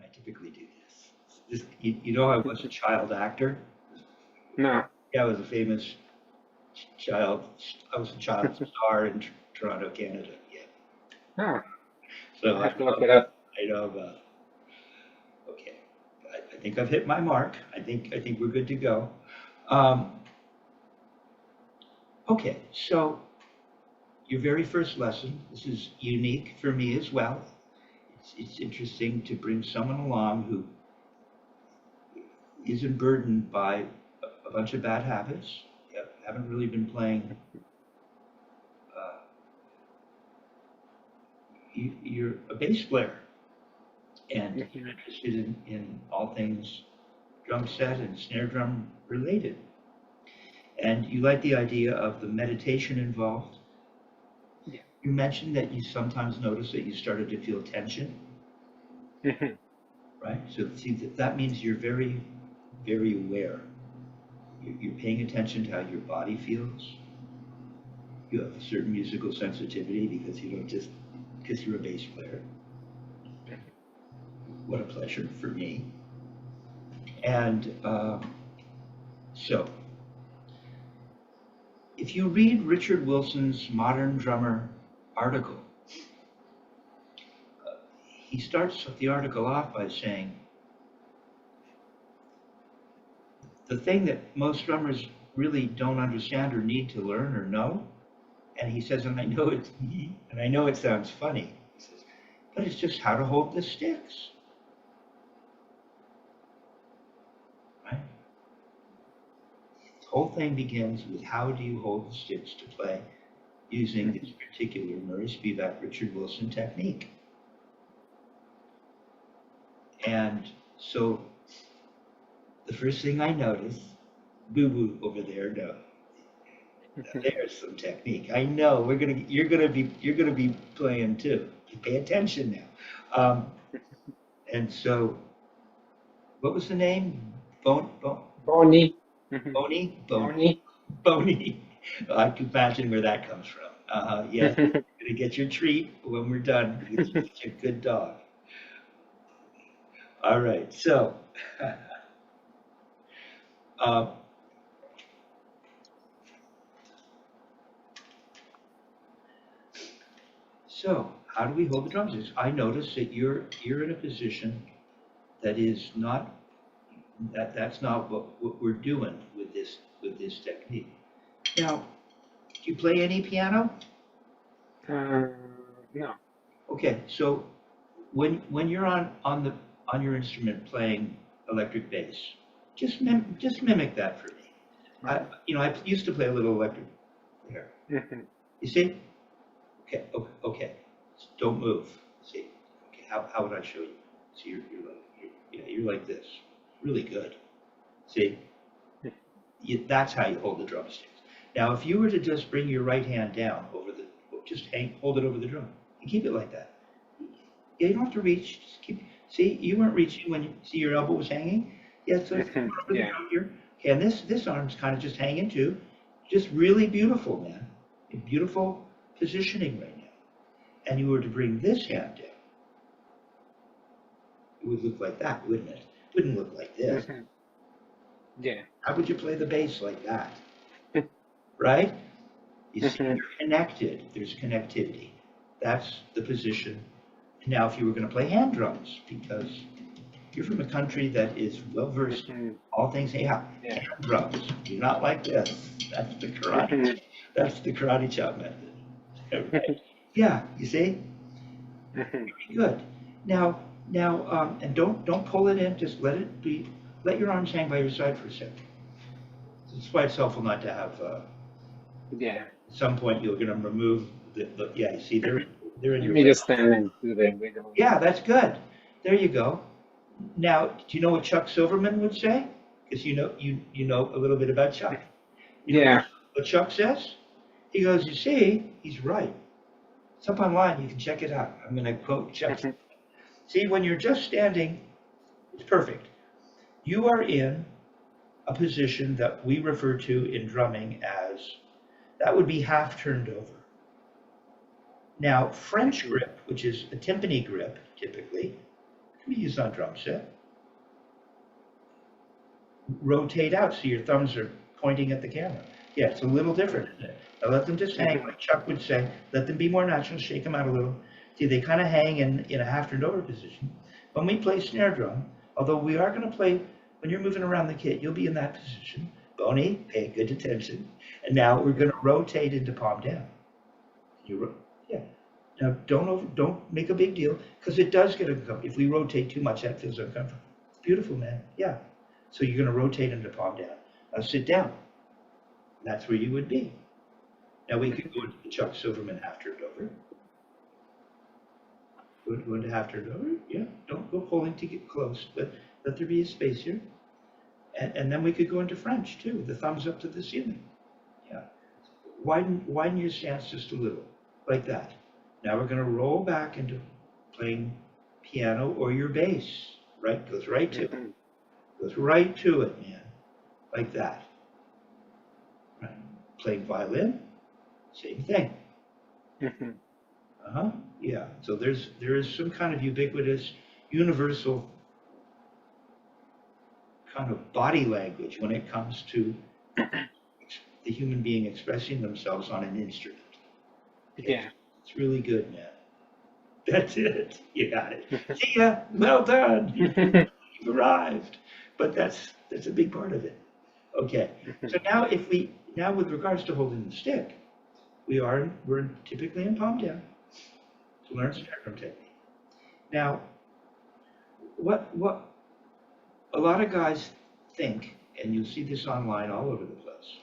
when I typically do this. You know, I was a child actor. No. Yeah, I was a famous child. I was a child star in Toronto, Canada. Yeah. Oh, So I have to look it up. I know about. Okay, I think I've hit my mark. I think we're good to go. Um, okay, so your very first lesson. This is unique for me as well. It's interesting to bring someone along who isn't burdened by a bunch of bad habits. You haven't really been playing. Uh, you're a bass player, and you're Mhm. interested in all things drum set and snare drum related. And you like the idea of the meditation involved. Yeah. You mentioned that you sometimes notice that you started to feel tension, Mhm. right? So see, that means you're very, very aware. You're paying attention to how your body feels. You have a certain musical sensitivity because you don't just because you're a bass player. What a pleasure for me. And so, if you read Richard Wilson's Modern Drummer article, he starts the article off by saying, the thing that most drummers really don't understand or need to learn or know, and he says, and I know it sounds funny, he says, but it's just how to hold the sticks, right? The whole thing begins with how do you hold the sticks to play using this Mhm. particular Murray Spivack Richard Wilson technique. And so the first thing I notice, boo boo over there, no, there's some technique. I know you're gonna be playing too. You pay attention now. And so, what was the name? Bonnie. Mhm. Boney, Bonnie. Boney. I can imagine where that comes from. Yes, you're gonna get your treat when we're done. You're such a good dog. All right, so, um, so how do we hold the drumsticks? I notice that you're in a position that is not that's not what we're doing with this technique. Now, do you play any piano? Uh, no. Okay, so when you're on your instrument playing electric bass, just mimic that for me. I used to play a little electric there. Mhm. You see? Okay, okay. Don't move. See? Okay, how would I show you? See, you're like this. Really good. See? That's how you hold the drumsticks. Now, if you were to just bring your right hand down just hold it over the drum, and keep it like that. Yeah, you don't have to reach. Just keep. See, you weren't reaching when you see your elbow was hanging. Yeah, so it's Mhm. over the Yeah. drum here. Okay, and this arm's kind of just hanging too. Just really beautiful, man. Beautiful positioning right now. And you were to bring this hand down, it would look like that, wouldn't it? It wouldn't look like this. Mhm. Yeah. How would you play the bass like that? Right? You see, Mhm. you're connected. There's connectivity. That's the position. Now, if you were going to play hand drums, because you're from a country that is well versed in Mhm. all things hand Yeah. drums, do not like this. That's the karate. Mhm. That's the karate chop method. Mhm. Right? Yeah, you see, Mhm. very good. And don't pull it in. Just let it be. Let your arms hang by your side for a second. It's why it's helpful not to have. Yeah. At some point, you're going to remove the. Yeah, you see, they're in Let your me way. just stand and do the wiggle. Yeah, that's good. There you go. Now, do you know what Chuck Silverman would say? Because you know a little bit about Chuck. You know Yeah. what Chuck says? He goes, you see, he's right. It's up online. You can check it out. I'm going to quote Chuck. Mhm. See, when you're just standing, it's perfect. You are in a position that we refer to in drumming as that would be half turned over. Now, French Mhm. grip, which is a timpani grip, typically, be used on drum set. Rotate out so your thumbs are pointing at the camera. Yeah, it's a little different, isn't it? Now let them just hang, like Chuck would say, let them be more natural, shake them out a little. See, they kind of hang in a half turned over position. When we play snare drum, although we are going to play, when you're moving around the kit, you'll be in that position. Boney, pay good attention. And now we're going to rotate into palm down. Yeah. Now don't make a big deal, because it does get uncomfortable. If we rotate too much, that feels uncomfortable. It's beautiful, man. Yeah. So you're going to rotate into palm down. Now sit down. That's where you would be. Now we could go into the Chuck Silverman half turned over. Go into half turned over. Yeah. Don't go pulling to get close, but let there be a space here. And then we could go into French too. The thumbs up to the ceiling. Yeah. Widen your stance just a little, like that. Now we're going to roll back into playing piano or your bass. Right? Goes right to it. Goes right to it, man. Like that. Right. Playing violin, same thing. Yeah. So there is some kind of ubiquitous, universal kind of body language when it comes to the human being expressing themselves on an instrument. Yeah. It's really good, man. That's it. You got it. See ya. Well done. You've arrived. But that's a big part of it. Okay. So now with regards to holding the stick, we're typically in palm down to learn snare drum technique. Now, what a lot of guys think, and you'll see this online all over the place,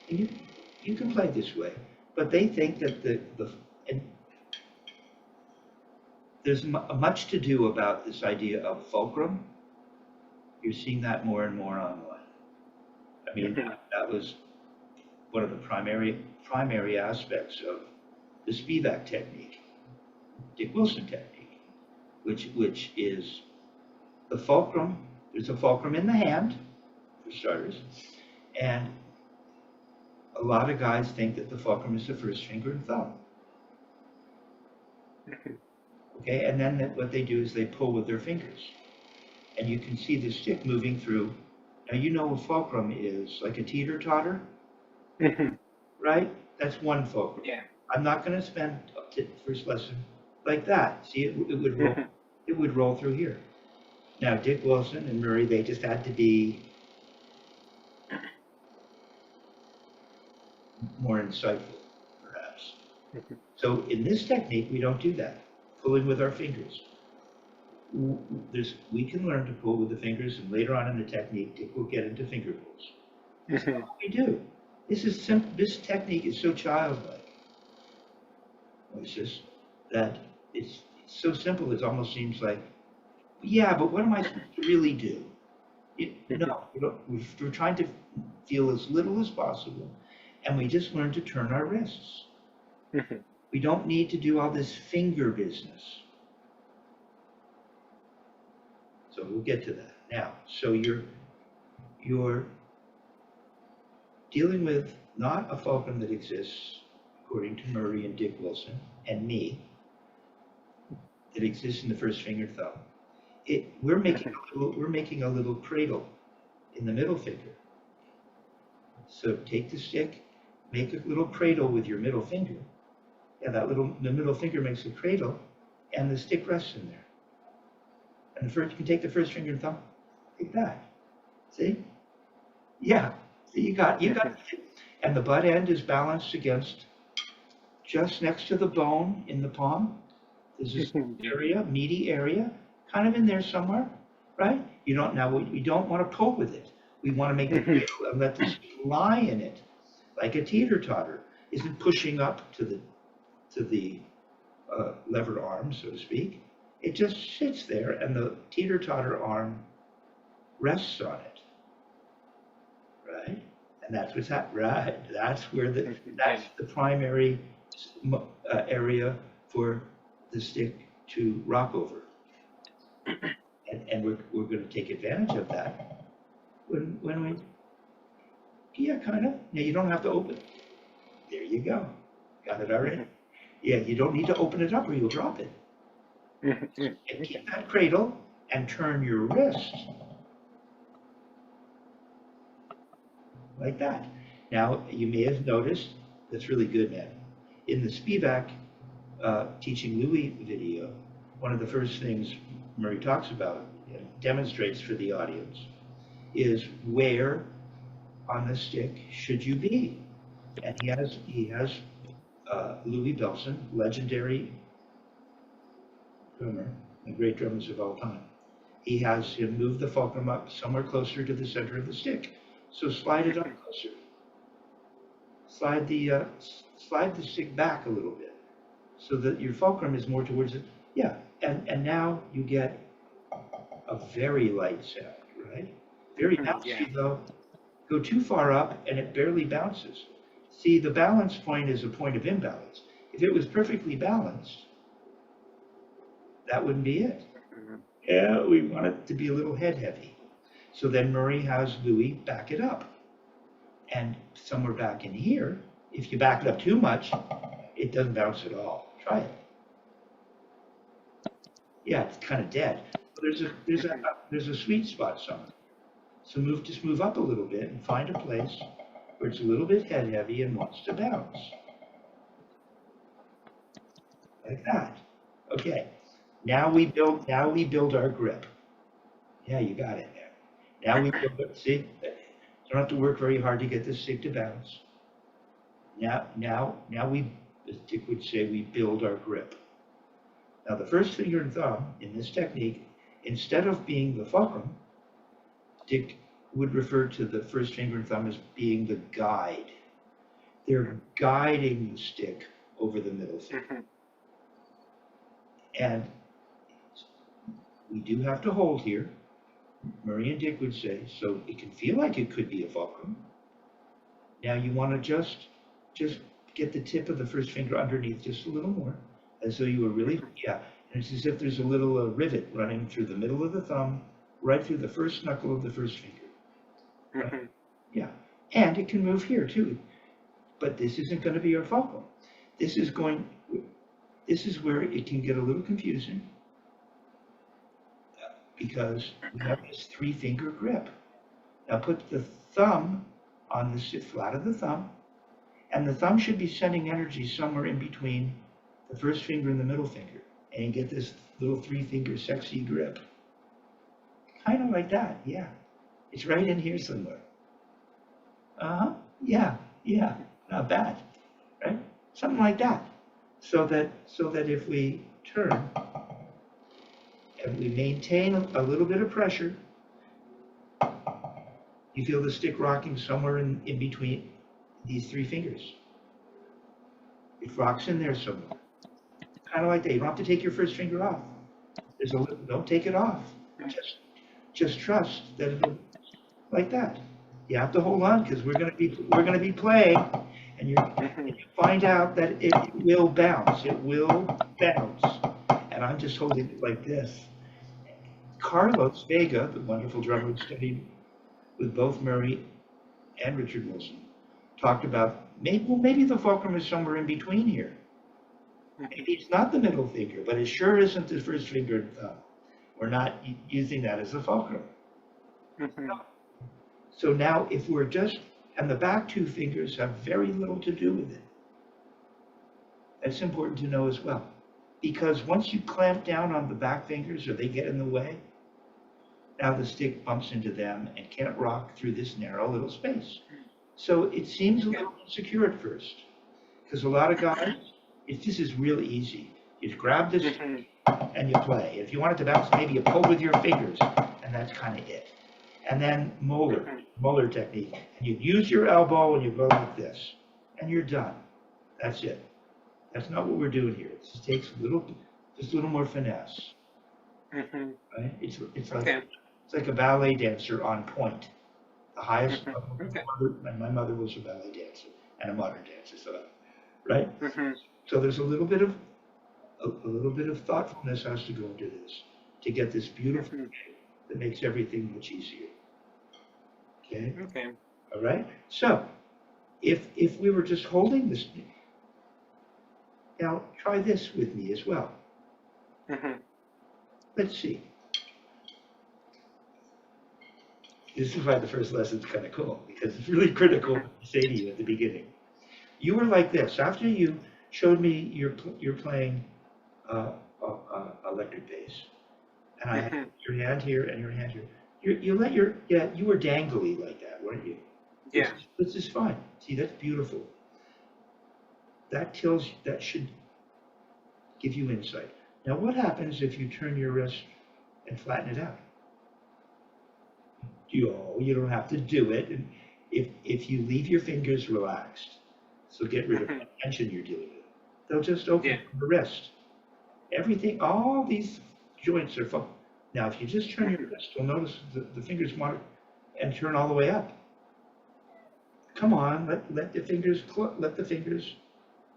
and you can play this way, but they think that and there's much to do about this idea of fulcrum. You're seeing that more and more online. I mean, that was one of the primary aspects of the Spivack technique, Dick Wilson technique, which is the fulcrum. There's a fulcrum in the hand, for starters, and a lot of guys think that the fulcrum is the first finger and thumb. Okay, and then what they do is they pull with their fingers, and you can see the stick moving through. Now you know a fulcrum is like a teeter-totter, right? That's one fulcrum. Yeah. I'm not going to spend up to the first lesson like that. See, it would roll. It would roll through here. Now Dick Wilson and Murray, they just had to be more insightful, perhaps. So in this technique, we don't do that. Pulling with our fingers. We can learn to pull with the fingers, and later on in the technique, Dick will get into finger pulls. That's not what we do. This technique is so childlike, Moises, that it's so simple. It almost seems like, yeah, but what am I supposed to really do? No, we're trying to feel as little as possible, and we just learn to turn our wrists. We don't need to do all this finger business. So we'll get to that now. So you're dealing with not a fulcrum that exists, according to Murray and Dick Wilson and me, that exists in the first finger and thumb. We're making a little cradle in the middle finger. So take the stick, make a little cradle with your middle finger. Yeah, the middle finger makes a cradle, and the stick rests in there. And you can take the first finger and thumb, like that. See? Yeah. See, you got it. And the butt end is balanced against, just next to the bone in the palm. There's this area, meaty area, kind of in there somewhere, right? We don't want to pull with it. We want to make it real and let the stick lie in it, like a teeter-totter. Isn't pushing up to the lever arm, so to speak. It just sits there, and the teeter-totter arm rests on it, right? And that's what's happening, right? That's the primary area for the stick to rock over, and we're going to take advantage of that when we, yeah, kind of. Now you don't have to open it. There you go. Got it already? Yeah, you don't need to open it up or you'll drop it. Okay. And keep that cradle and turn your wrist like that. Now, you may have noticed, that's really good, man. In the Spivack teaching Louis video, one of the first things Murray talks about and demonstrates for the audience is where on the stick should you be? And he has Louis Bellson, legendary drummer, and great drummers of all time. He has him move the fulcrum up somewhere closer to the center of the stick. So slide it up closer. Slide the stick back a little bit so that your fulcrum is more towards it. Yeah, and now you get a very light sound, right? Very Yeah. bouncy though. Go too far up and it barely bounces. See, the balance point is a point of imbalance. If it was perfectly balanced, that wouldn't be it. Yeah, we want it to be a little head heavy. So then Murray has Louis back it up. And somewhere back in here, if you back it up too much, it doesn't bounce at all. Try it. Yeah, it's kind of dead. There's a sweet spot somewhere. So just move up a little bit and find a place where it's a little bit head heavy and wants to bounce. Like that. Okay. Now we build our grip. Yeah, you got it there. Now we build it. See? Don't have to work very hard to get this stick to bounce. Now we, as Dick would say, we build our grip. Now the first finger and thumb in this technique, instead of being the fulcrum, Dick would refer to the first finger and thumb as being the guide. They're guiding the stick over the middle finger. And we do have to hold here, Murray and Dick would say, so it can feel like it could be a fulcrum. Now you want to just get the tip of the first finger underneath just a little more, as though you were really, yeah. And it's as if there's a little rivet running through the middle of the thumb, right through the first knuckle of the first finger. Right? Yeah, and it can move here too, but this isn't going to be our fulcrum. This is where it can get a little confusing because we have this three-finger grip. Now put the thumb on the flat of the thumb, and the thumb should be sending energy somewhere in between the first finger and the middle finger, and you get this little three-finger sexy grip. Kind of like that, yeah. It's right in here somewhere. Uh-huh, yeah, not bad, right? Something like that. So that if we turn and we maintain a little bit of pressure, you feel the stick rocking somewhere in between these three fingers. It rocks in there somewhere. Kind of like that. You don't have to take your first finger off. Don't take it off. Just trust that it'll like that. You have to hold on because we're gonna be playing, and you find out that it will bounce. It will bounce. And I'm just holding it like this. Carlos Vega, the wonderful drummer who studied with both Murray and Richard Wilson, talked about maybe the fulcrum is somewhere in between here. Maybe it's not the middle finger, but it sure isn't the first finger and thumb. We're not using that as a fulcrum. So now if we're and the back two fingers have very little to do with it. That's important to know as well. Because once you clamp down on the back fingers or they get in the way, now the stick bumps into them and can't rock through this narrow little space. So it seems a little insecure at first. Because a lot of guys, this is real easy. You grab this and you play. If you want it to bounce, maybe you pull with your fingers, and that's kind of it. And then Moeller technique. And you use your elbow and you go like this, and you're done. That's it. That's not what we're doing here. It just takes just a little more finesse. Right? It's like a ballet dancer on point. The highest level. My mother was a ballet dancer and a modern dancer, so right? So there's a little bit of thoughtfulness has to go into this to get this beautiful shape that makes everything much easier. Okay? All right? So if we were just holding this, now try this with me as well. let's see. This is why the first lesson's kind of cool, because it's really critical what I say to you at the beginning. You were like this. After you showed me you're playing electric bass, and I had your hand here and your hand here. You let your, yeah, you were dangly like that, weren't you? Yeah. This is fine. See, that's beautiful. That should give you insight. Now, what happens if you turn your wrist and flatten it out? You don't have to do it. And if you leave your fingers relaxed, so get rid of the tension you're dealing with, they'll just open the wrist. Everything, all these joints are full. Now, if you just turn your wrist, you'll notice the fingers want and turn all the way up. Come on, let the fingers,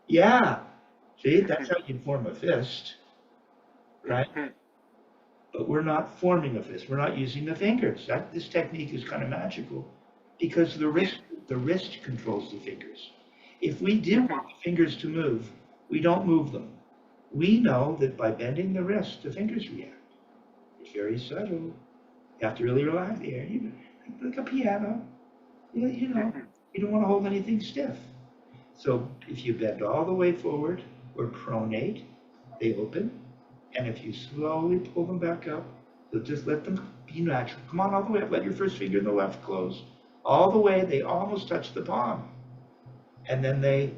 yeah. See, that's how you form a fist, right? But we're not forming a fist. We're not using the fingers. This technique is kind of magical because the wrist controls the fingers. If we did want the fingers to move, we don't move them. We know that by bending the wrist, the fingers react. It's very subtle. You have to really relax the air. Like a piano. You know, you don't want to hold anything stiff. So if you bend all the way forward or pronate, they open. And if you slowly pull them back up, you'll just let them be natural. Come on all the way up. Let your first finger in the left close. All the way, they almost touch the palm. And then they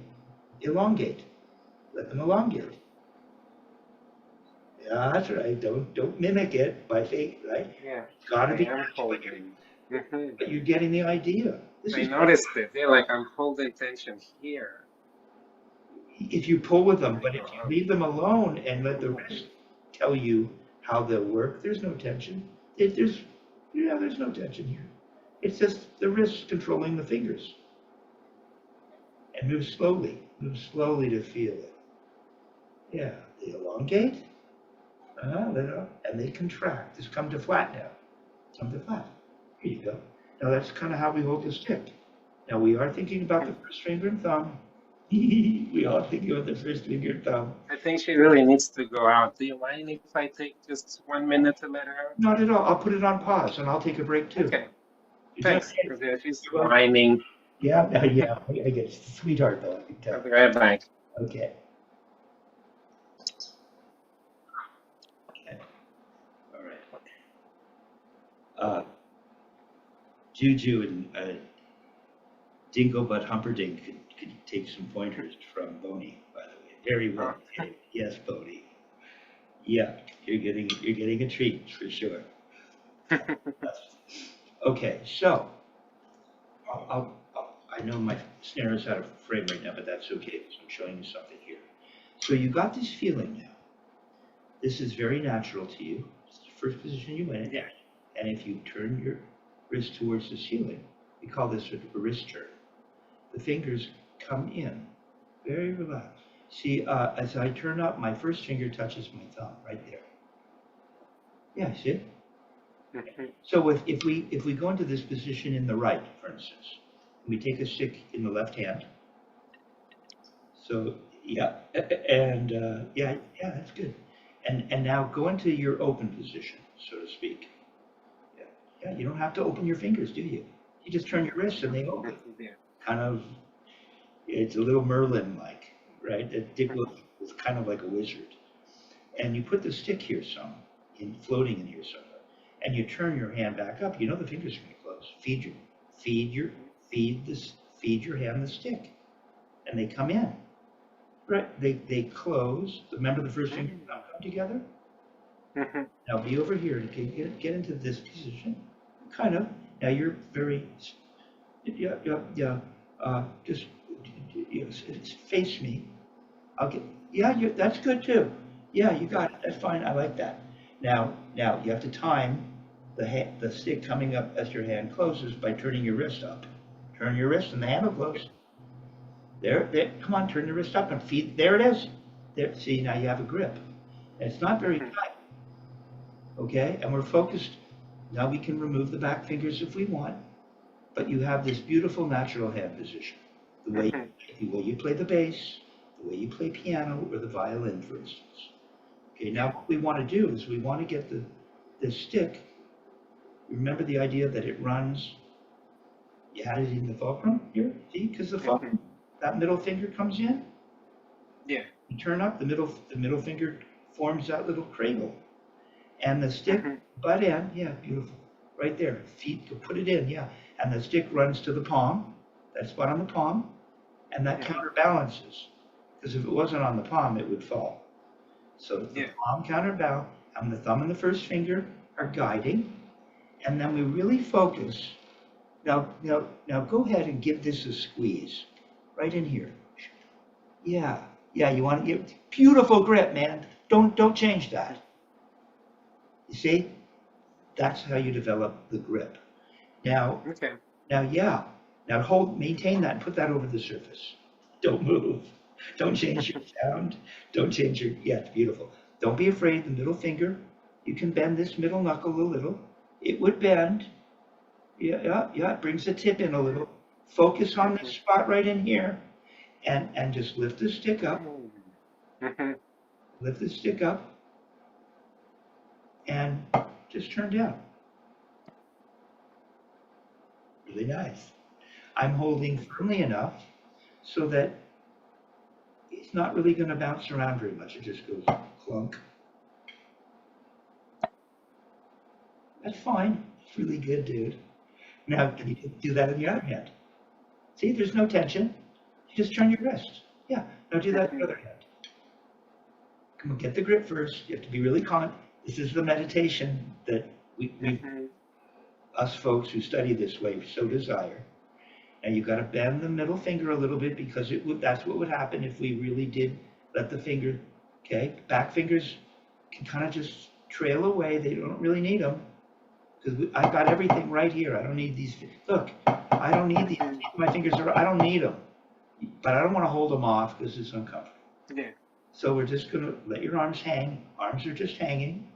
elongate. Let them elongate. Yeah, that's right. Don't mimic it by fake, right? Yeah. It's gotta be I am natural. holding. But you're getting the idea. I noticed it. Yeah, like I'm holding tension here. If you pull with them, but if you leave them alone and let the wrist tell you how they'll work, there's no tension. There's no tension here. It's just the wrist controlling the fingers. And move slowly to feel it. Yeah, they elongate, and they contract. Just come to flat now. Come to flat. Here you go. Now that's kind of how we hold the stick. Now we are thinking about the first finger and thumb. We are thinking about the first finger and thumb. I think she really needs to go out. Do you mind if I take just 1 minute to let her out? Not at all. I'll put it on pause and I'll take a break too. Okay. Thanks. Because she's whining. Yeah, I get sweetheart though. I can tell. I'll be right back. Okay. All right. Juju and Dingo Butt Humperdinck could take some pointers from Boney, by the way. Very well. Yes, Boney. Yeah, you're getting a treat for sure. Okay, so I know my snare is out of frame right now, but that's okay because I'm showing you something here. So you got this feeling now. This is very natural to you. It's the first position you went in. Yeah. And if you turn your wrist towards the ceiling, we call this a wrist turn. The fingers come in, very relaxed. See, as I turn up, my first finger touches my thumb right there. Yeah, see? So if we go into this position in the right, for instance, we take a stick in the left hand. So yeah, and yeah, that's good. And now go into your open position, so to speak. Yeah, you don't have to open your fingers, do you? You just turn your wrists and they open. Kind of, it's a little Merlin-like, right? That Dick was kind of like a wizard. And you put the stick here floating in here somewhere. And you turn your hand back up. You know the fingers are going to close. Feed your hand the stick. And they come in. Right? They close. Remember the first finger and thumb come together? Now be over here to get into this position. Kind of. Now you're very, just face me. That's good too. Yeah, you got it. That's fine. I like that. Now you have to time the stick coming up as your hand closes by turning your wrist up. Turn your wrist and the hand will close. There. Come on, turn your wrist up and feed. There it is. There. See, now you have a grip. And it's not very tight. Okay, and we're focused. Now we can remove the back fingers if we want, but you have this beautiful natural hand position. The way you play the bass, the way you play piano or the violin, for instance. Okay, now what we want to do is we want to get the stick. Remember the idea that it runs, you had it in the fulcrum here, see, because the fulcrum, that middle finger comes in, Yeah. you turn up, the middle finger forms that little cradle. And the stick butt end, yeah, beautiful, right there, feet, put it in, yeah. And the stick runs to the palm, that spot on the palm, and that counterbalances. Because if it wasn't on the palm, it would fall. So the palm counterbalance, and the thumb and the first finger are guiding, and then we really focus. Now go ahead and give this a squeeze, right in here. Yeah, you want to give beautiful grip, man. Don't change that. You see, that's how you develop the grip. Now, maintain that and put that over the surface. Don't move. Don't change your sound. Don't change your, yeah, it's beautiful. Don't be afraid, the middle finger, you can bend this middle knuckle a little. It would bend. Yeah, it brings the tip in a little. Focus on this spot right in here and just lift the stick up. Lift the stick up and just turn down. Really nice. I'm holding firmly enough so that it's not really going to bounce around very much. It just goes clunk. That's fine. It's really good, dude. Now, can you do that in the other hand? See, there's no tension. You just turn your wrist. Yeah, now do that in the other hand. Come on, get the grip first. You have to be really calm. This is the meditation that us folks who study this way so desire. Now you've got to bend the middle finger a little bit because that's what would happen if we really did let the finger, okay? Back fingers can kind of just trail away. They don't really need them because I've got everything right here. I don't need these. Look, I don't need these. My fingers I don't need them, but I don't want to hold them off because it's uncomfortable. Yeah. So we're just going to let your arms hang. Arms are just hanging.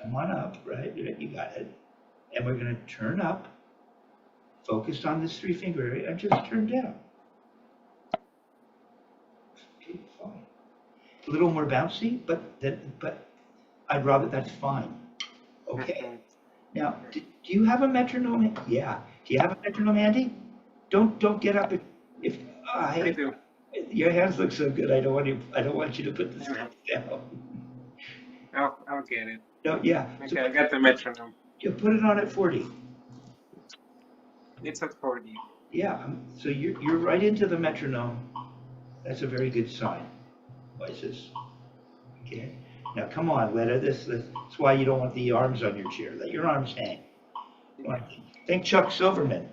Come on up, right? You got it. And we're going to turn up, focused on this 3-finger area, and just turn down. Okay, fine. A little more bouncy, but I'd rather, that's fine. Okay. Now, do you have a metronome? Yeah. Do you have a metronome handy? Don't get up if I do. Your hands look so good. I don't want you to put this down. I'll get it. No, yeah. Okay, So I got the metronome. you put it on at 40. It's at 40. Yeah. So you're right into the metronome. That's a very good sign, Moises. Okay. Now come on, that's why you don't want the arms on your chair. Let your arms hang. Think Chuck Silverman.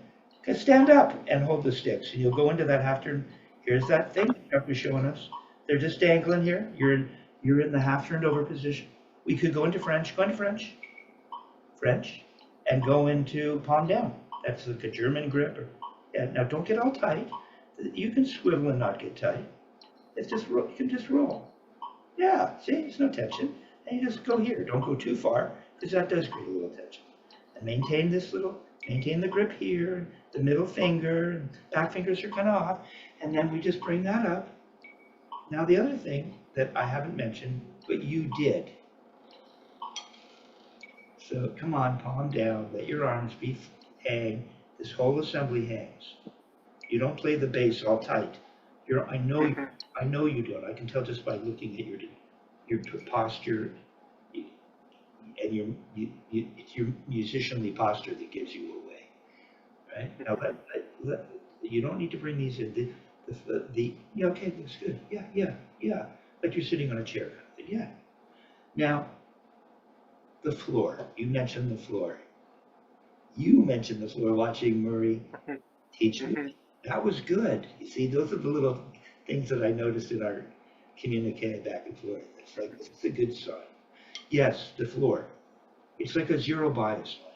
Stand up and hold the sticks, and you'll go into that half turn. Here's that thing Chuck was showing us. They're just dangling here. You're in the half turned over position. We could go into French. Go into French. French, and go into palm down. That's like a German grip. Yeah. Now don't get all tight. You can swivel and not get tight. It's just you can just roll. Yeah. See, there's no tension. And you just go here. Don't go too far because that does create a little tension. And maintain the grip here. The middle finger, back fingers are kind of off, and then we just bring that up. Now the other thing that I haven't mentioned, but you did. So come on, palm down, let your arms hang. This whole assembly hangs. You don't play the bass all tight. I know you don't. I can tell just by looking at your posture, and it's your musicianly posture that gives you away. Right? Now you don't need to bring these in. Yeah, okay, that's good. Yeah. Like you're sitting on a chair. Yeah. Now, the floor. You mentioned the floor. You mentioned the floor watching Murray teach me. That was good. You see, those are the little things that I noticed in our communique back and forth. It's a good sign. Yes, the floor. It's like a zero bias line.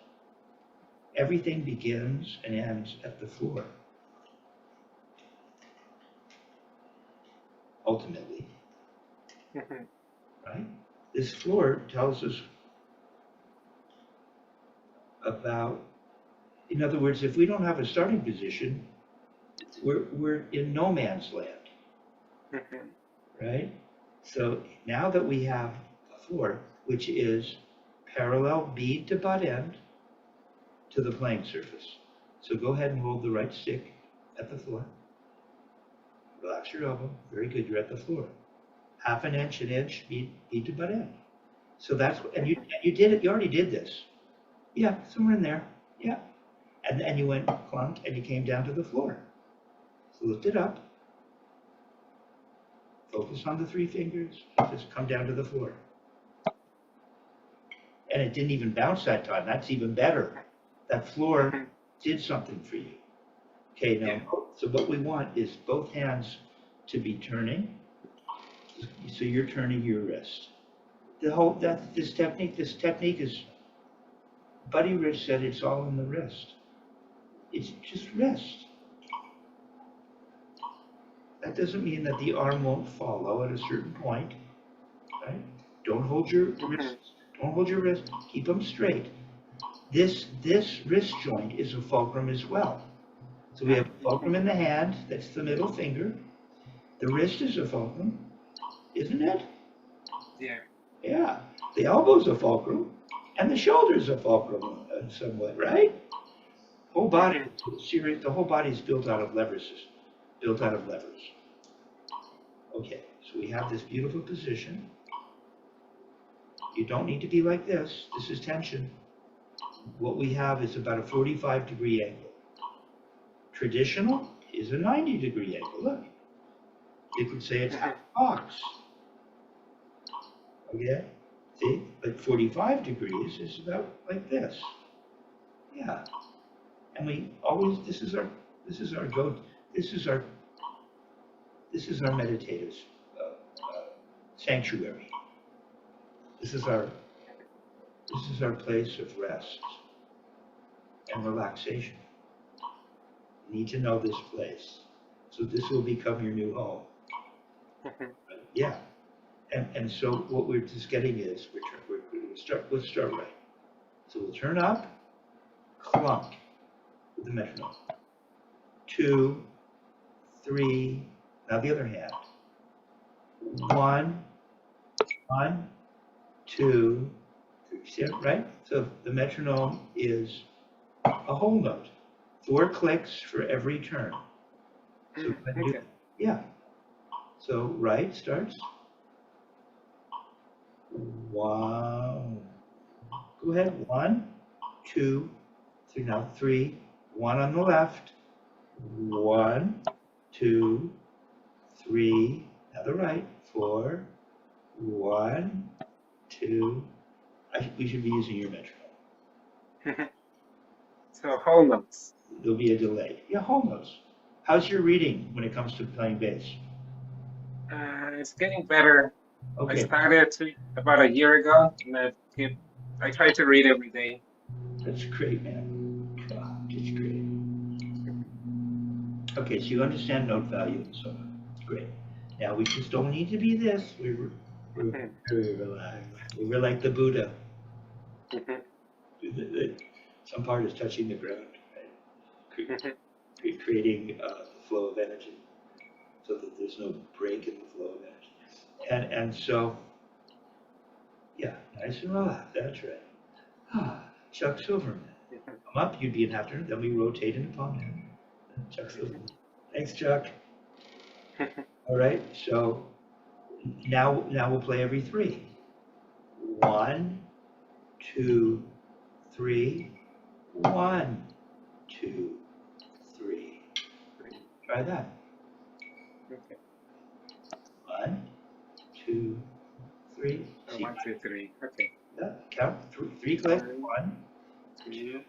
Everything begins and ends at the floor. Ultimately. Right? This floor tells us about, in other words, if we don't have a starting position, we're in no man's land. Right? So now that we have floor, which is parallel bead to butt end to the playing surface. So go ahead and hold the right stick at the floor. Relax your elbow. Very good. You're at the floor. Half an inch, bead to butt end. So that's, and you did it. You already did this. Yeah, somewhere in there. Yeah. And you went clunk and you came down to the floor. So lift it up. Focus on the 3 fingers. Just come down to the floor. And it didn't even bounce that time. That's even better. That floor did something for you. Okay, now, so what we want is both hands to be turning. So you're turning your wrist. This technique is, Buddy Rich said it's all in the wrist. It's just wrist. That doesn't mean that the arm won't follow at a certain point, right? Don't hold your wrist. Don't hold your wrist. Keep them straight. This wrist joint is a fulcrum as well. So we have a fulcrum in the hand. That's the middle finger. The wrist is a fulcrum, isn't it? Yeah. Yeah. The elbow's a fulcrum, and the shoulder's a fulcrum, somewhat, right? Whole body, the whole body is built out of levers. Okay, so we have this beautiful position. You don't need to be like this. This is tension. What we have is about a 45-degree angle. Traditional is a 90-degree angle. Look, you could say it's half a box. Okay, see, but 45 degrees is about like this. Yeah, and we always, this is our meditative sanctuary. This is our place of rest and relaxation. You need to know this place. So this will become your new home. Yeah. And so what we're just getting is, let's start right. So we'll turn up, clunk with the metronome. 2, 3, now the other hand. 1, 2, 3, see it, right? So the metronome is a whole note. 4 clicks for every turn. So yeah. So right starts. 1. Go ahead. 1, 2, 3. Now 3. 1 on the left. 1, 2, 3. Now the right. 4. 1, 2. We should be using your metronome. So whole notes. There'll be a delay. Yeah, whole notes. How's your reading when it comes to playing bass? It's getting better. Okay. I started about a year ago, and I try to read every day. That's great, man. God, that's great. Okay, so you understand note value and so on. Great. Now we just don't need to be this. We're very relaxed. We're like the Buddha. Some part is touching the ground, right? Creating the flow of energy, so that there's no break in the flow of energy. And so, yeah, nice and relaxed. That's right. Chuck Silverman. Come up, you'd be in half turn, then we rotate in upon him. Chuck Silverman. Thanks, Chuck. All right, so now we'll play every 3. 1, 2, 3. 1, 2, 3. Try that. Okay. 1, 2, 3. So 1, 2, 3. Okay. Yeah, count 3 clicks. 1, 2.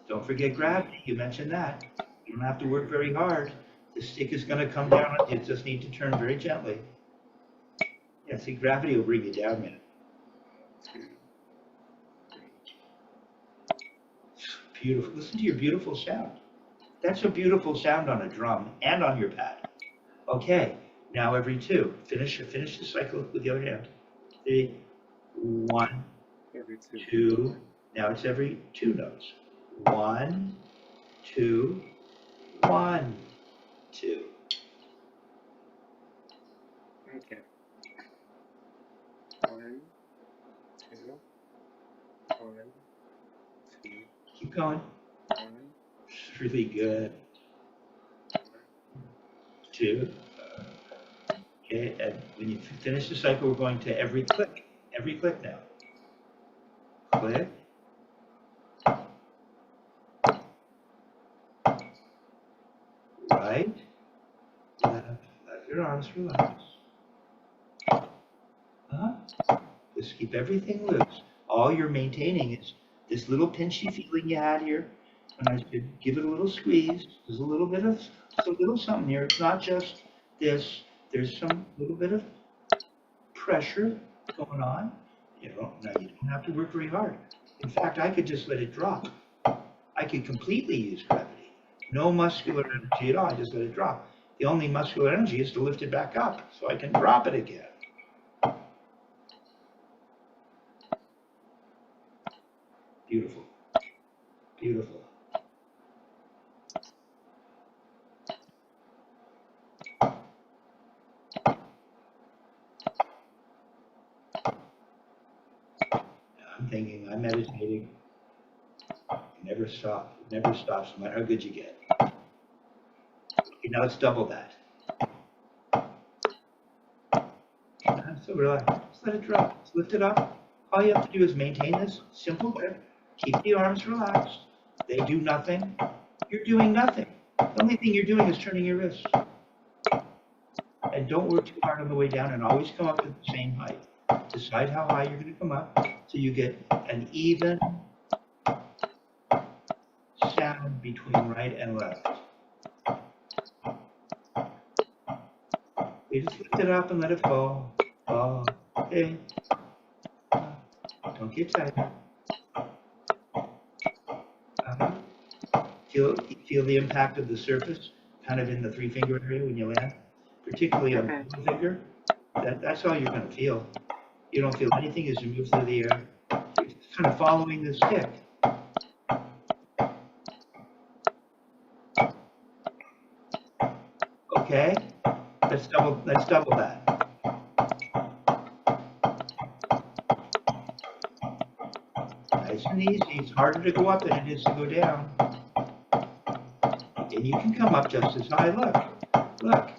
Don't forget gravity. You mentioned that. You don't have to work very hard. The stick is going to come down. You just need to turn very gently. Yeah, see, gravity will bring you down, man. 2, 3. Beautiful. Listen to your beautiful sound. That's a beautiful sound on a drum and on your pad. Okay, now every 2. Finish the cycle with the other hand. 3, 1, Every 2. 2. Now it's every 2 notes. 1, 2, 1, 2. Okay. 1, two, one, two, Keep going. one, It's really good. four. 2. Okay, and when you finish the cycle, we're going to every click. Every click now. Click. Right. Left. Let your arms relax. Just keep everything loose. All you're maintaining is this little pinchy feeling you had here. When I said give it a little squeeze, there's a little bit of, a little something here. It's not just this. There's some little bit of pressure going on. You know, now you don't have to work very hard. In fact, I could just let it drop. I could completely use gravity. No muscular energy at all. I just let it drop. The only muscular energy is to lift it back up so I can drop it again. Beautiful. Beautiful. I'm thinking, I'm meditating. You never stop. It never stops, no matter how good you get. Okay, now let's double that. I'm so relaxed. Just let it drop. Just lift it up. All you have to do is maintain this simple grip. Keep the arms relaxed. They do nothing. You're doing nothing. The only thing you're doing is turning your wrist. And don't work too hard on the way down, and always come up to the same height. Decide how high you're going to come up so you get an even sound between right and left. You just lift it up and let it fall. Fall. Okay. Don't get tired. Feel the impact of the surface, kind of in the 3-finger area when you land, particularly on the middle finger. That's all you're going to feel. You don't feel anything as you move through the air. You're just kind of following the stick. Okay, let's double that. Nice and easy. It's harder to go up than it is to go down. And you can come up just as high. Look.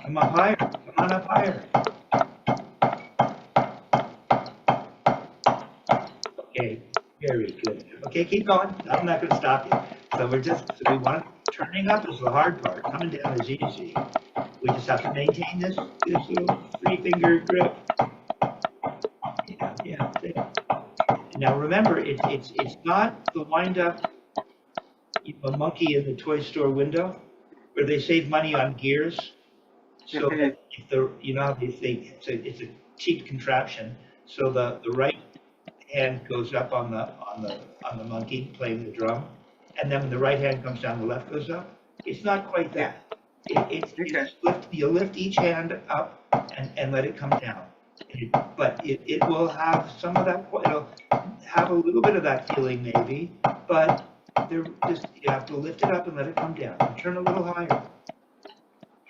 Come up higher. Come on up higher. Okay, very good. Okay, keep going. I'm not going to stop you. So we want turning up is the hard part. Coming down is easy. We just have to maintain this little 3-finger grip. Yeah. Now remember, it's not the wind-up monkey in the toy store window where they save money on gears. So that if it's a cheap contraption. So the right hand goes up on the monkey playing the drum, and then when the right hand comes down, the left goes up. It's not quite that. You lift each hand up and let it come down. But it will have some of that. It'll have a little bit of that feeling maybe, but you have to lift it up and let it come down. And turn a little higher.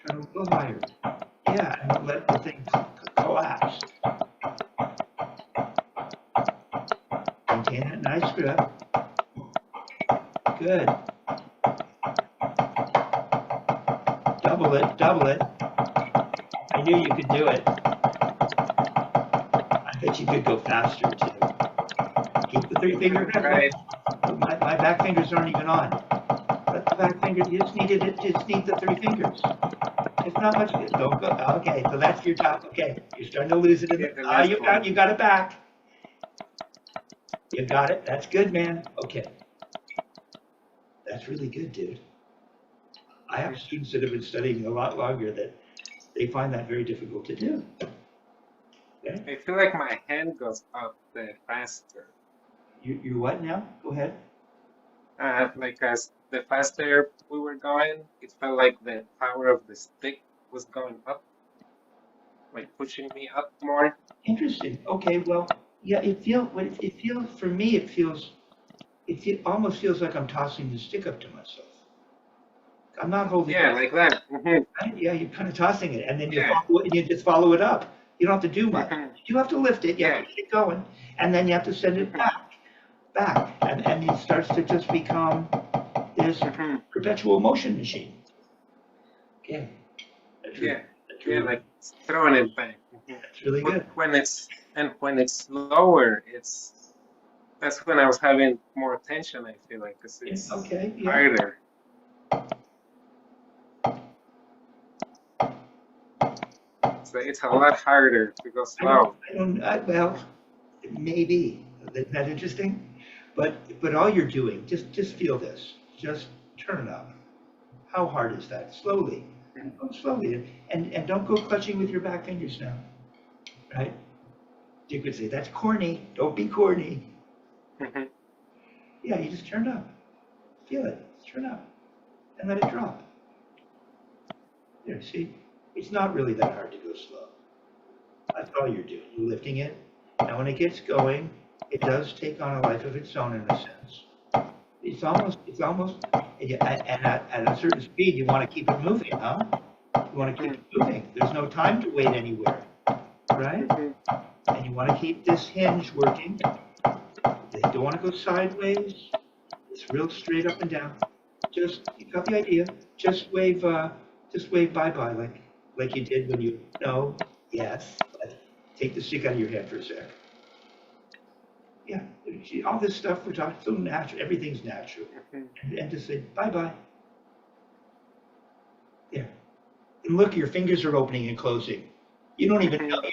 Turn a little higher. Yeah, and let the thing collapse. Maintain that nice grip. Good. Double it. I knew you could do it. I bet you could go faster too. Keep the 3-finger grip. Right. My back fingers aren't even on. Let the back finger, you just need the 3 fingers. It's not much. Don't go. Okay, so that's your top. Okay, you're starting to lose it. You got it back. You got it. That's good, man. Okay. That's really good, dude. I have students that have been studying a lot longer that they find that very difficult to do. Okay? I feel like my hand goes up the faster. You what now? Go ahead. Like as the faster we were going, it felt like the power of the stick was going up, like pushing me up more. Interesting. Okay, well, yeah, it feels for me. It almost feels like I'm tossing the stick up to myself. I'm not holding. Yeah, it. Like that. Right? Yeah, you're kind of tossing it, and then you just follow it up. You don't have to do much. Mhm. You have to lift it, you have Yeah. to get it going, and then you have to send it Mhm. back, and it starts to just become this Mhm. perpetual motion machine. Okay, that's really, Yeah. that's Yeah. really, Like throwing it back. Mhm. that's really But good. when it's lower, that's when I was having more tension. I feel like because Yeah, it's okay, yeah. harder. So it's a lot harder to go slow. Well, maybe. Isn't that interesting? But all you're doing, just feel this. Just turn up. How hard is that? Slowly. Go slowly. And don't go clutching with your back fingers now. Right? You could say, that's corny. Don't be corny. Mhm. Yeah, you just turn up. Feel it. Turn up. And let it drop. There, see? It's not really that hard to go slow. That's all you're doing. You're lifting it. Now when it gets going, it does take on a life of its own in a sense. It's almost, and at a certain speed, you want to keep it moving, huh? You want to keep Mhm. it moving. There's no time to wait anywhere, right? Mhm. And you want to keep this hinge working. You don't want to go sideways. It's real straight up and down. You got the idea. Just wave bye-bye like you did when you, no, yes. Take the stick out of your head for a sec. Yeah, all this stuff we're talking, so natural, everything's natural. Mhm. And just say bye-bye. There. And look, your fingers are opening and closing. Mhm. You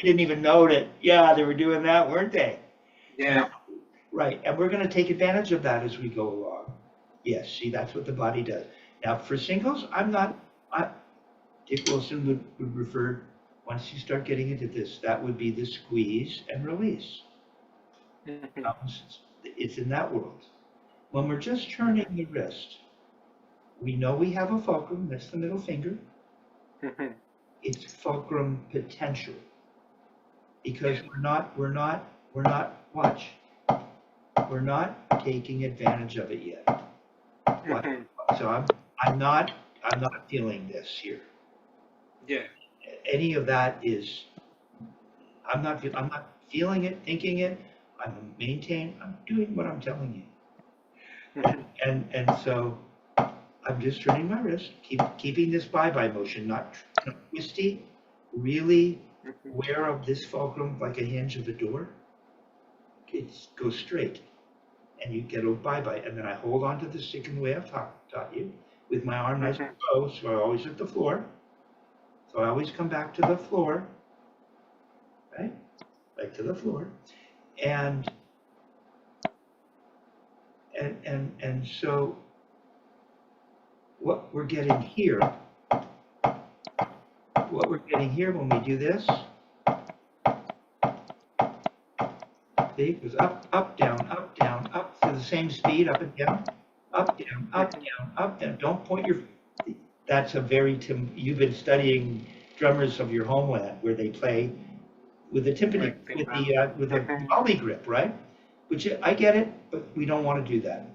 didn't even know that, yeah, they were doing that, weren't they? Yeah. Right, and we're going to take advantage of that as we go along. Yes, see, that's what the body does. Now, for singles, Dick Wilson would refer, once you start getting into this, that would be the squeeze and release. Mhm. It's in that world. When we're just turning the wrist, we know we have a fulcrum, that's the middle finger. Mhm. It's fulcrum potential because Yeah. watch, we're not taking advantage of it yet. What? Mhm. So I'm not feeling this here. Yeah. Any of that is, I'm not feeling it, thinking it. I'm doing what I'm telling you. Mhm. And so I'm just turning my wrist, keeping this bye-bye motion, not twisty, really Mhm. aware of this fulcrum like a hinge of a door. It goes straight, and you get a bye-bye, and then I hold on to the stick in the way I've taught you, with my arm nice and Mhm. low, so I always hit the floor. So I always come back to the floor, right? Back to the floor, and so what we're getting here, what we're getting here when we do this, see, it goes up, down, up to the same speed, up and down, up, down, up, Mhm. down, up, down. Don't point your. That's a very you've been studying drummers of your homeland where they play with the timpani, Like timbal. with the Mhm. volley grip, right? Which I get it, but we don't want to do that.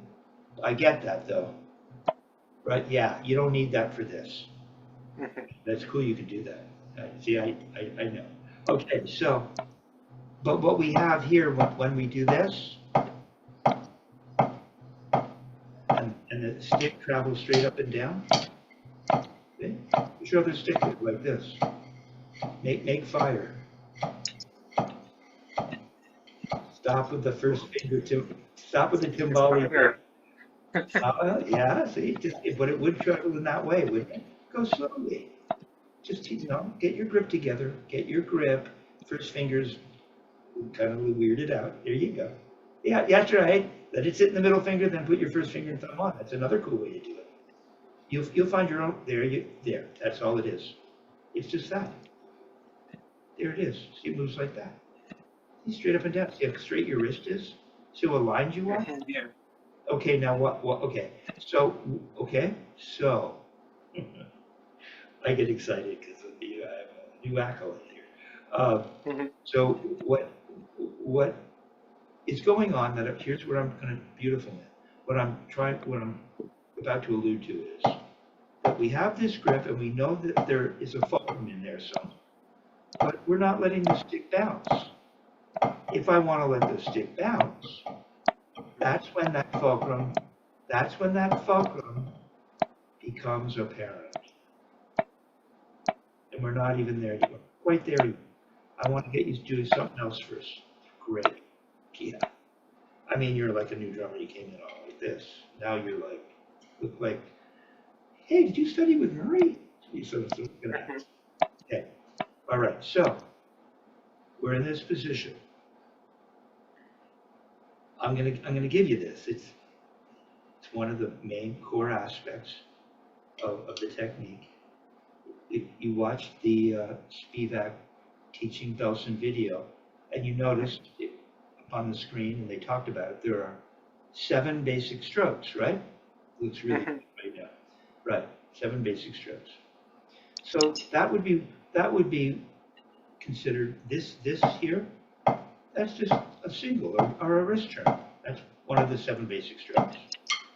I get that though, right? Yeah, you don't need that for this. Mhm. That's cool. You can do that. See, I know. Okay, so, but what we have here when we do this, and the stick travels straight up and down. Okay? Push your other stick like this. Make fire. Stop with the first finger to stop with the It's timbali grip. harder. Yeah, see, but it would travel in that way, wouldn't it? Go slowly. Just get your grip together. Get your grip. First fingers kind of weirded out. There you go. Yeah, that's right. Let it sit in the middle finger, then put your first finger and thumb on. That's another cool way to do it. You'll find your own. There. That's all it is. It's just that. There it is. See, it moves like that. See, straight up and down. See how straight your wrist is? See what lines you are? Mhm. Yeah. Okay, now what, okay. So, I get excited because you have a new accolade here. Uh, Mhm. so what is going on here's what I'm going to, beautiful man. What I'm about to allude to is that we have this grip and we know that there is a fulcrum in there somewhere. but we're not letting the stick bounce. If I want to let the stick bounce, that's when that fulcrum becomes apparent. And we're not even there yet. Quite there yet. I want to get you doing something else first. Great. Yeah. I mean, you're like a new drummer. You came in all like this. Now you're like, look like, hey, did you study with Murray? You sort of looking at it. Okay. All right. So we're in this position. I'm gonna give you this. It's one of the main core aspects of the technique. If you watch the Spivack teaching Belson video, and you noticed it up on the screen, and they talked about it, there are 7 basic strokes, right? Looks really good right now. Right, 7 basic strokes. So that would be considered this here. That's just a single or a wrist turn. That's one of the 7 basic strokes.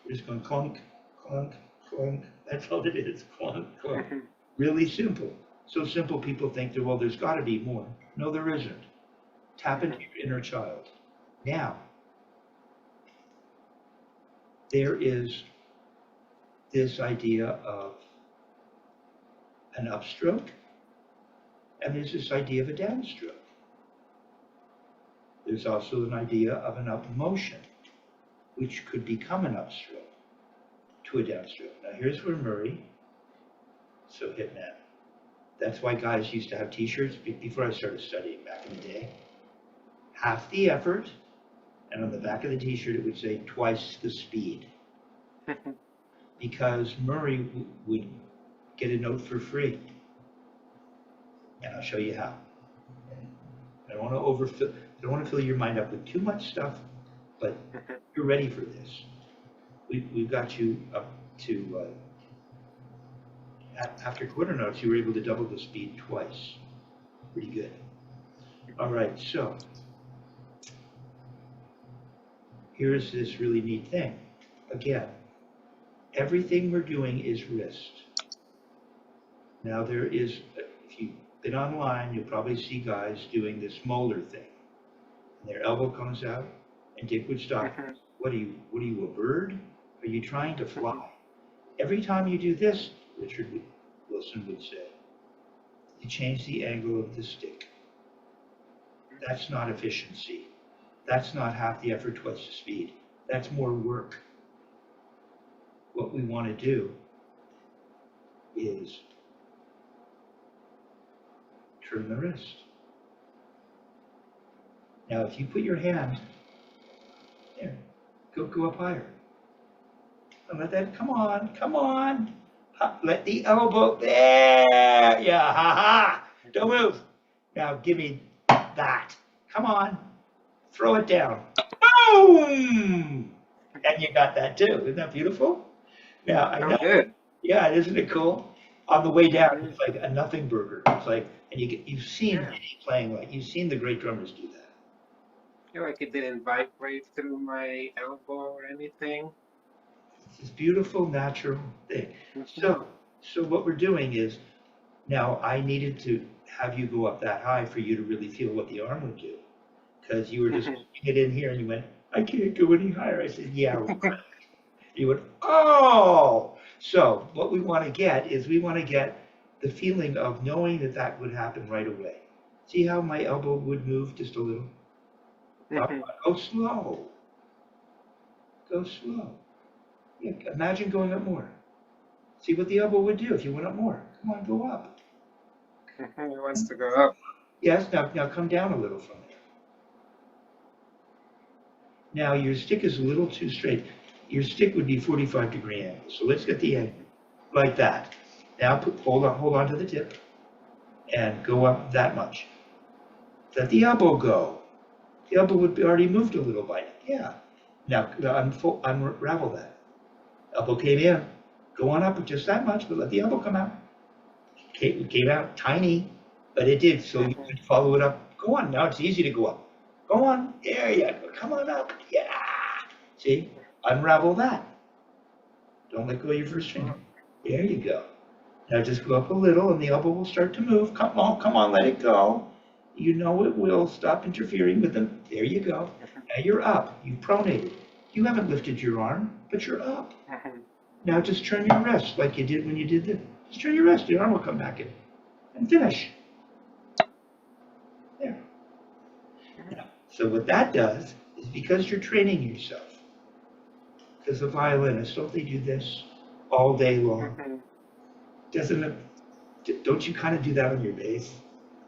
We're just going clunk, clunk, clunk. That's all it is, clunk, clunk. Really simple. So simple people think that, well, there's got to be more. No, there isn't. Tap into your inner child. Now, there is this idea of an upstroke, and there's this idea of a downstroke. There's also an idea of an up motion, which could become an upstroke to a downstroke. Now, here's where Murray, so hitman. That's why guys used to have t-shirts before I started studying back in the day. Half the effort, and on the back of the t-shirt it would say twice the speed. Because Murray would get a note for free. And I'll show you how. I don't want to fill your mind up with too much stuff, but you're ready for this. We've got you up to, after quarter notes, you were able to double the speed twice. Pretty good. All right, so here's this really neat thing. Again, everything we're doing is wrist. Now there is, if you've been online, you'll probably see guys doing this molar thing. And their elbow comes out, and Dick would stop. What are you, a bird? Are you trying to fly? Every time you do this, Richard Wilson would say, you change the angle of the stick. That's not efficiency. That's not half the effort, twice the speed. That's more work. What we want to do is turn the wrist. Now, if you put your hand there, go up higher. And let that, come on. Let the elbow, there, yeah, ha. Don't move. Now give me that. Come on, throw it down. Boom! And you got that too. Isn't that beautiful? Now, I know. Good. Yeah, isn't it cool? On the way down, it's like a nothing burger. It's like, and you've seen Eddie playing, like, you've seen the great drummers do that. I feel like it didn't vibrate through my elbow or anything. It's this beautiful, natural thing. So what we're doing is, now I needed to have you go up that high for you to really feel what the arm would do. Because you were just putting it in here and you went, I can't go any higher. I said, yeah. You went, oh! So what we want to get is we want to get the feeling of knowing that that would happen right away. See how my elbow would move just a little? Go slow. Go slow. Yeah, imagine going up more. See what the elbow would do if you went up more. Come on, go up. It wants to go up. Yes, now come down a little from there. Now your stick is a little too straight. Your stick would be 45-degree angle. So let's get the angle like that. Now hold on to the tip and go up that much. Let the elbow go. The elbow would be already moved a little by now. Yeah. Now unravel that. Elbow came in. Go on up just that much, but let the elbow come out. It came out tiny, but it did. So you could follow it up. Go on. Now it's easy to go up. Go on. There you go. Come on up. Yeah. See? Unravel that. Don't let go of your first finger. There you go. Now just go up a little and the elbow will start to move. Come on, let it go. You know it will. Stop interfering with them. There you go. Now you're up. You've pronated. You haven't lifted your arm, but you're up. Now just turn your wrist like you did when you did this. Just turn your wrist. Your arm will come back in. And finish. There. Now, so what that does is because you're training yourself, because the violinists, don't they do this all day long? Doesn't it, don't you kind of do that on your bass?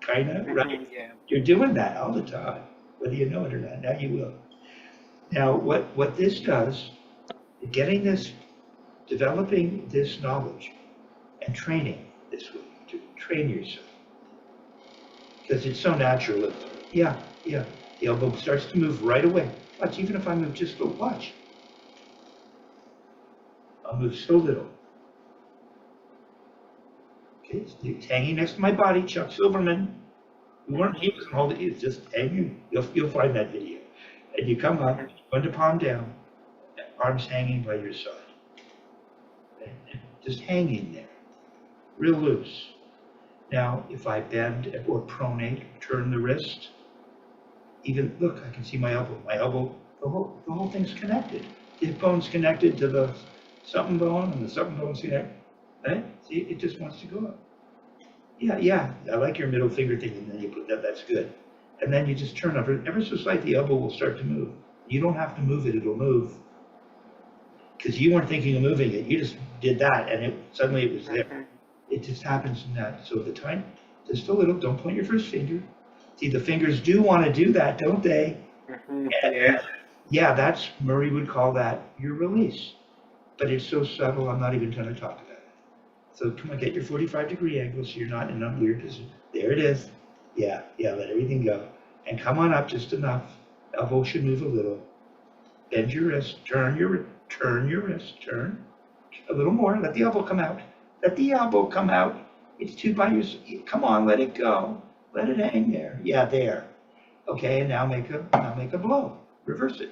Kind of, right? Yeah. You're doing that all the time, whether you know it or not. Now you will. Now, what this does, getting this, developing this knowledge and training this way, to train yourself, because it's so natural. Yeah, the elbow starts to move right away. Watch, even if I move just a watch, I'll move so little. Okay, it's hanging next to my body, Chuck Silverman. He wasn't holding it, he was just hanging. You'll find that video. And you come up, one to palm down, arms hanging by your side. And just hanging there, real loose. Now, if I bend or pronate, turn the wrist, even, look, I can see my elbow. My elbow, the whole thing's connected. The hip bone's connected to the something bone, and the something bone's connected. Right? See, it just wants to go up. Yeah, I like your middle finger thing, and then you put that, that's good. And then you just turn ever so slightly, the elbow will start to move. You don't have to move it, it'll move. Because you weren't thinking of moving it, you just did that, and suddenly it was there. It just happens in that. So the time, just a little, don't point your first finger. See, the fingers do want to do that, don't they? Yeah, that's, Murray would call that your release. But it's so subtle, I'm not even going to talk about it. So come on, get your 45-degree angle so you're not in a weird position. There it is. Yeah, let everything go. And come on up just enough. Elbow should move a little. Bend your wrist, turn your wrist, turn. A little more, let the elbow come out. Let the elbow come out. It's too by your, come on, let it go. Let it hang there. Yeah, there. Okay, and now make a blow. Reverse it.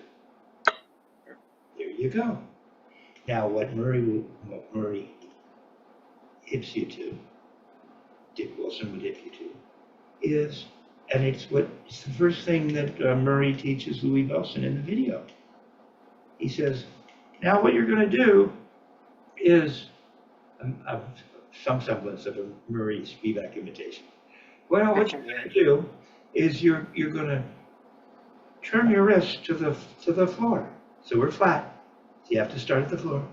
There you go. Now what Murray hips you to, Dick Wilson would hip you to, is, and it's the first thing that Murray teaches Louis Bellson in the video. He says, now what you're going to do is some semblance of a Murray Spivack imitation. Well, what you're going to do is you're going to turn your wrist to the floor. So we're flat. So you have to start at the floor,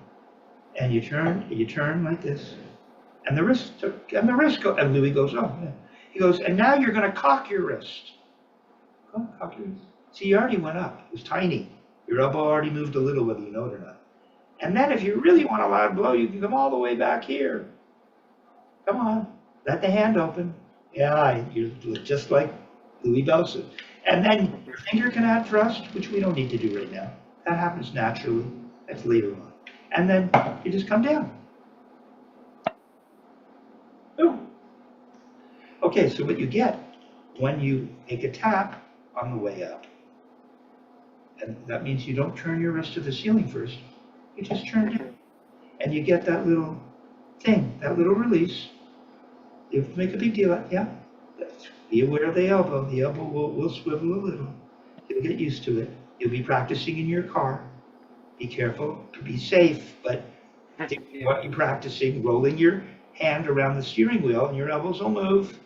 and you turn like this, and the wrist go, and Louis goes, oh yeah. He goes, and now you're going to cock your wrist. Cock your wrist. See, you already went up. It was tiny. Your elbow already moved a little, whether you know it or not. And then if you really want a loud blow, you can come all the way back here. Come on, let the hand open. Yeah, you look just like Louis Bellson. And then your finger can add thrust, which we don't need to do right now. That happens naturally. That's later on. And then you just come down. Boom. Okay, so what you get when you make a tap on the way up, and that means you don't turn your wrist to the ceiling first, you just turn it, and you get that little thing, that little release. You have to make a big deal out, yeah? Be aware of the elbow. The elbow will swivel a little. You'll get used to it. You'll be practicing in your car. Be careful, be safe, but what you're practicing, rolling your hand around the steering wheel, and your elbows will move,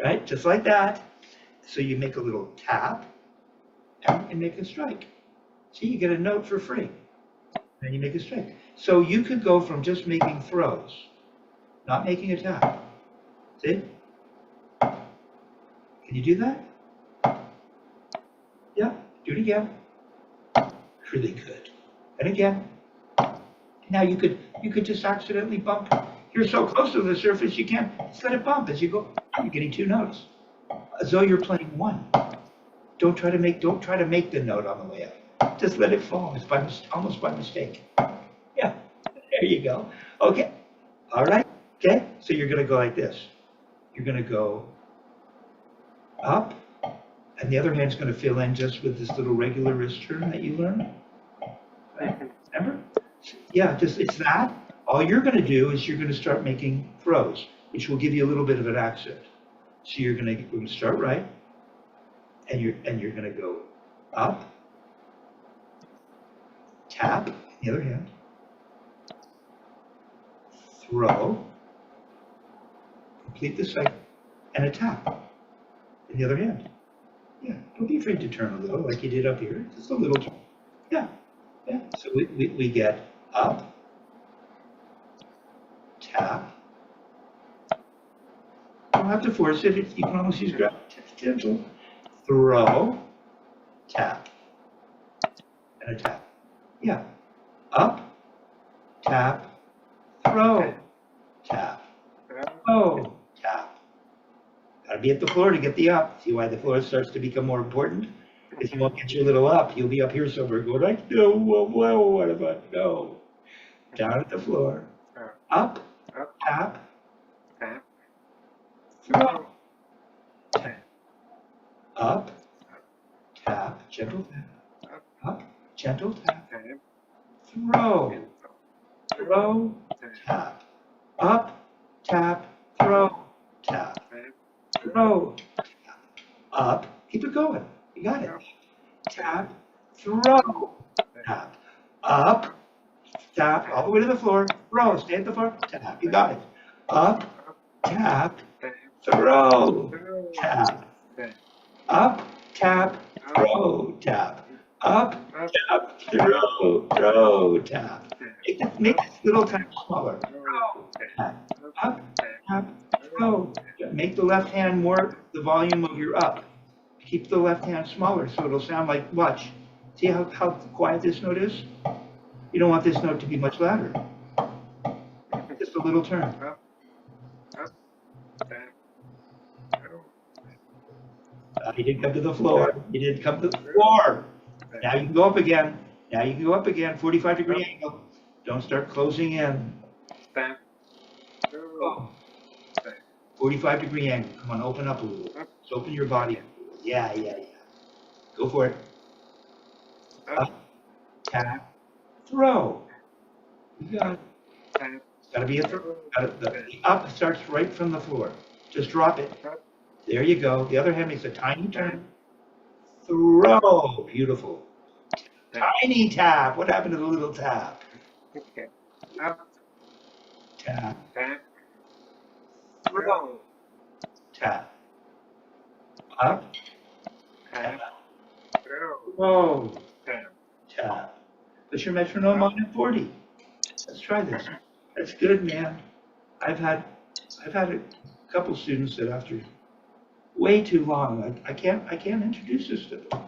right? Just like that. So you make a little tap, and make a strike. See, you get a note for free. Then you make a strike. So you could go from just making throws, not making a tap. See? Can you do that? Yeah, do it again. Really good. And again. Now you could just accidentally bump. You're so close to the surface you can't just let it bump as you go. You're getting two notes. As though you're playing one. Don't try to make the note on the way up. Just let it fall. It's almost by mistake. Yeah, there you go. Okay, all right. Okay, so you're gonna go like this. You're gonna go up, and the other hand's gonna fill in just with this little regular wrist turn that you learned. Right? Remember? Yeah, it's that. All you're going to do is you're going to start making throws, which will give you a little bit of an accent. So we're going to start right, and you're going to go up, tap, in the other hand, throw, complete the cycle, and a tap in the other hand. Yeah, don't be afraid to turn a little like you did up here. Just a little turn. Yeah, yeah. So we get up, tap. You don't have to force it. You can almost use grab. It's gentle. Throw, tap, and a tap. Yeah. Up, tap, throw, tap, throw, tap. Gotta be at the floor to get the up. See why the floor starts to become more important? If you won't get your little up, you'll be up here somewhere going like, no, what about no? Down at the floor. Up, tap, throw, tap. Up, tap, gentle tap. Up, gentle tap. Throw, tap. Up, tap, throw, tap. Throw, tap. Up, keep it going. You got it. Tap, throw, tap. Up, tap, all the way to the floor. Throw, stay at the floor. Tap, you got it. Up, tap, throw, tap. Up, tap, throw, tap. Up, tap, throw, tap. Make this little tap smaller. Throw, tap. Up, tap, throw. Make the left hand more the volume of your up. Keep the left hand smaller so it'll sound like, watch. See how quiet this note is? You don't want this note to be much louder. Just a little turn. You didn't come to the floor. You didn't come to the floor. Now you can go up again. Now you can go up again. 45-degree angle. Don't start closing in. Oh. 45-degree angle. Come on, open up a little. Just open your body. Yeah. Go for it. Up, tap, throw. You got it. Gotta be a throw. The up starts right from the floor. Just drop it. There you go. The other hand makes a tiny turn. Throw. Beautiful. Tiny tap. What happened to the little tap? Okay. Up, Tap. throw, Tap. Up. tap, throw, Whoa. tap. Tap. Put your metronome on at 40. Let's try this. That's good, man. I've had a couple students that after way too long, I can't introduce this to them.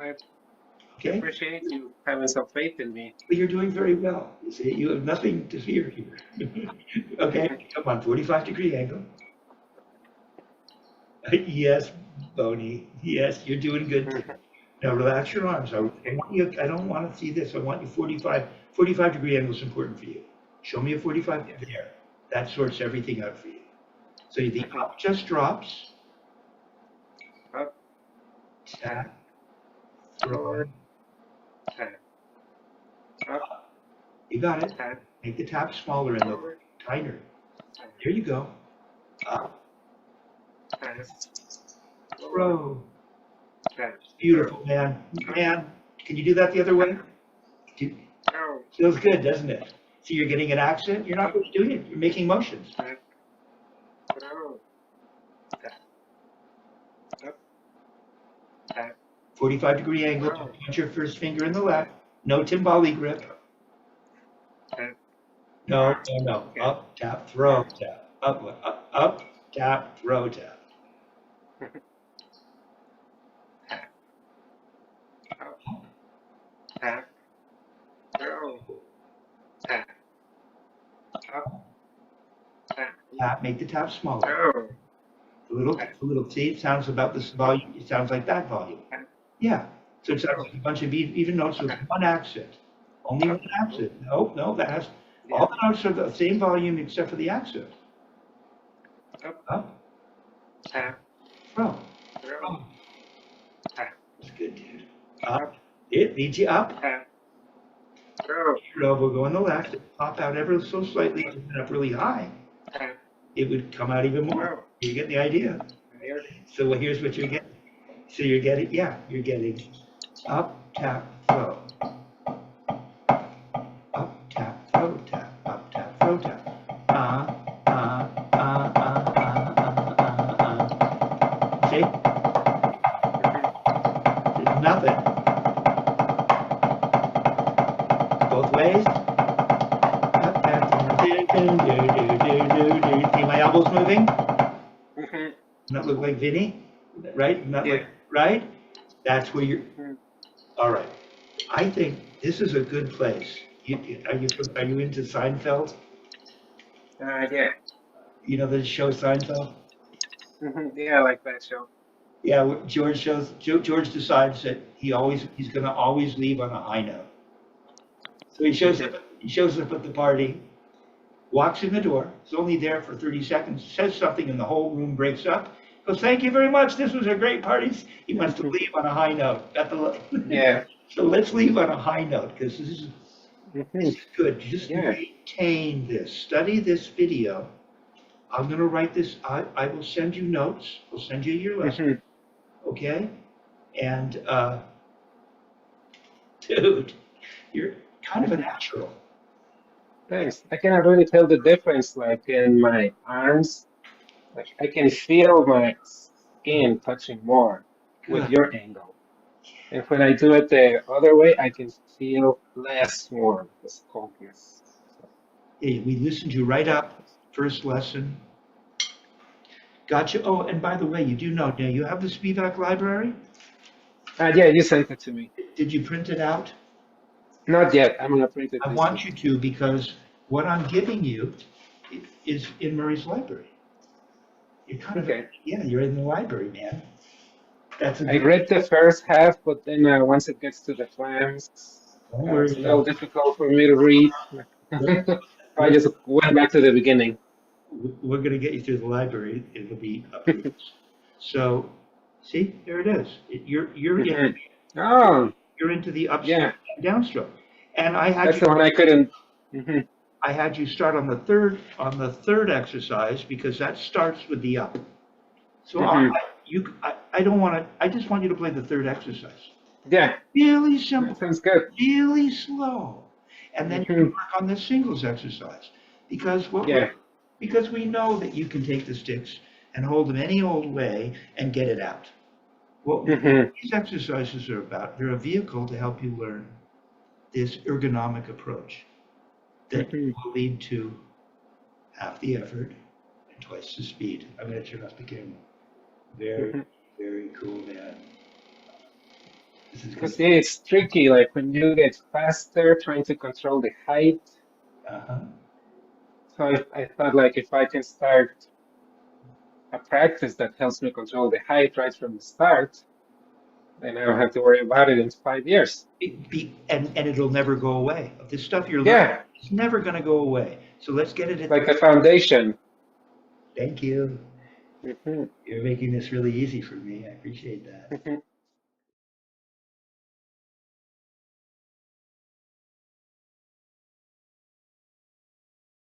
I Okay? appreciate you having some faith in me. But you're doing very well. You see, you have nothing to fear here. Okay, come on, 45-degree angle. Yes, Boney. Yes, you're doing good. Now relax your arms. I don't want to see this. I want you 45-degree angle is important for you. Show me a 45 there. That sorts everything out for you. So the up just drops. Up, Tap. Throw. tap. Up, You got it. tap, Make the tap smaller and the tighter. There you go. Up. tap, Throw. tap. Beautiful, man. Man, can you do that the other way? Throw, Feels good, doesn't it? See, you're getting an accent. You're not really doing it. You're making motions. tap, throw, tap. Up, tap. 45-degree angle. Put your first finger in the left. No timbali grip. Tap. No. Up, tap, throw, tap. Up, tap, throw, tap. Up, tap, throw, tap. Up, tap, Tap. Make the tap smaller. throw. A little. See, it sounds about this volume. It sounds like that volume. Yeah. So it sounds like a bunch of even notes with one accent. Only one accent. No, that has all the notes are the same volume except for the accent. Up, Tap, throw. throw, tap. That's good, dude. Up. It leads you up. Tap, Oh, Your elbow go on the left, pop out ever so slightly, and then up really high. uh, It would come out even more. oh, You get the idea. there. So here's what you're getting. So you're getting, yeah, you're getting up, tap, throw. Up, tap, throw, tap. Up, tap, throw, tap. See? There's nothing. Both ways. See my elbows moving? Mhm. Doesn't that look like Vinny? Right? Isn't that Yeah. like, right? That's where you're, Mhm. all right. I think this is a good place. Are you into Seinfeld? Yeah. You know the show Seinfeld? Yeah, I like that show. Yeah, George decides that he's gonna always leave on a high note. So he shows up at the party, walks in the door, is only there for 30 seconds, says something and the whole room breaks up. Goes, thank you very much. This was a great party. He wants to leave on a high note. Yeah. So let's leave on a high note because this Mhm. is good. Just Yeah. maintain this. Study this video. I'm going to write this. I will send you notes. I'll send you your lesson. Mhm. Okay? And, dude, you're kind of a natural. Thanks. I cannot really tell the difference, like in my arms. Like I can feel my skin touching more with Good. your angle. And when I do it the other way, I can feel less warm, the coldness. So, Hey, we listened you right up. First lesson. Gotcha. Oh, and by the way, you do know, now you have the Spivack library? yeah, you sent it to me. Did you print it out? Not yet. I'm gonna print it I this want week. you to because what I'm giving you is in Murray's library. You're kind of, Okay. yeah, you're in the library, man. That's a I good, read the first half, but then once it gets to the clams, don't it's worry a little about difficult for me to read. it. I just went back to the beginning. We're going to get you through the library. It'll be up here. So, see, there it is. Mhm. Oh, You're into the upstroke yeah. and downstroke. And That's the one I couldn't. I had you start on the third exercise because that starts with the up. So Mhm. I don't want to. I just want you to play the third exercise. Yeah, Really that simple, sounds good. really slow, and then you can Mhm. work on the singles exercise because Yeah. because we know that you can take the sticks and hold them any old way and get it out. What Mhm. these exercises are about, they're a vehicle to help you learn this ergonomic approach that Mhm. will lead to half the effort and twice the speed. I'm going to turn off the camera. Very, Mhm. very cool, man. This is good. Because yeah, it's tricky. Like when you get faster, trying to control the height. Uh-huh. So I thought like if I can start a practice that helps me control the height right from the start, then I don't have to worry about it in 5 years. And it'll never go away. This stuff you're learning Yeah, is never going to go away. So let's get it it's at the. like the foundation. Thank you. Mhm. You're making this really easy for me. I appreciate that. Mhm.